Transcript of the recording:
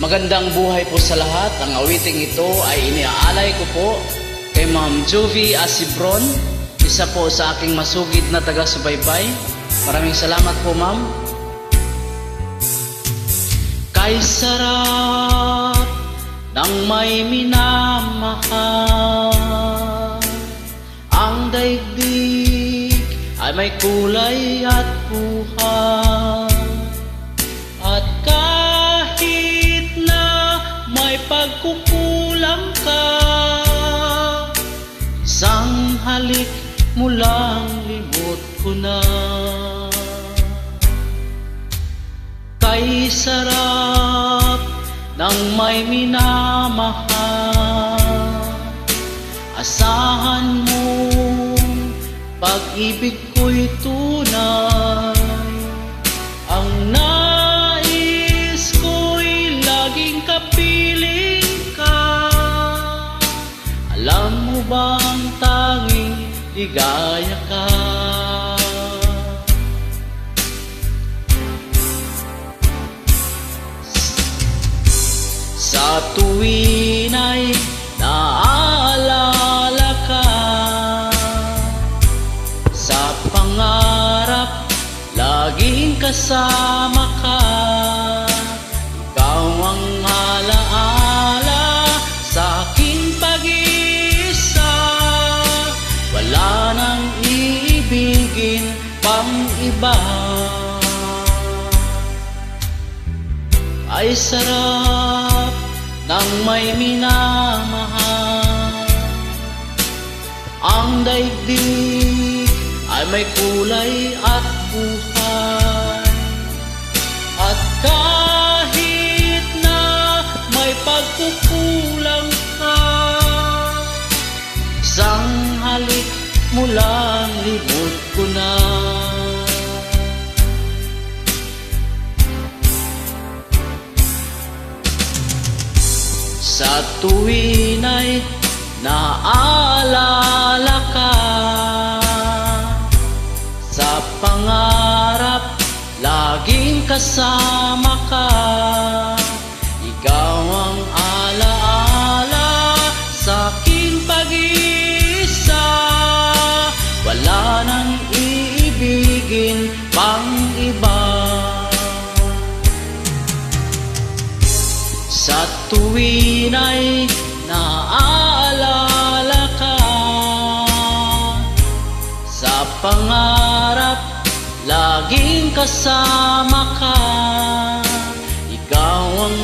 Magandang buhay po sa lahat. Ang awiting ito ay iniaalay ko po kay Ma'am Jovie Asibron, isa po sa aking masugid na taga-subaybay. Maraming salamat po, Ma'am. Kay sarap ng may minamahal, ang daigdig ay may kulay at buhay. At kahit na may pagkukulang ka, isang halik mo lang limot ko na. Kay sarap ng may minamahal, asahan mo pag-ibig ko'y tunay. Ang nais ko'y laging kapiling ka. Alam mo bang tanging ligaya ka? Sa tuwin ay naaalala ka, sa pangarap laging kasama ka. Ikaw ang alaala sa aking pag-iisa, wala nang iibigin pang iba. Ay sarap ng may minamahal, ang daigdig ay may kulay at buhay. At kahit na may pagkukulang ka, isang halik mo lang libot ko na. Sa tuwin ay naaalala ka, sa pangarap laging kasama ka. Ikaw ang alaala sa aking pag-iisa, wala nang iibigin pang iba. Sa tuwin ay naaalala ka, sa pangarap laging kasama ka. Ikaw ang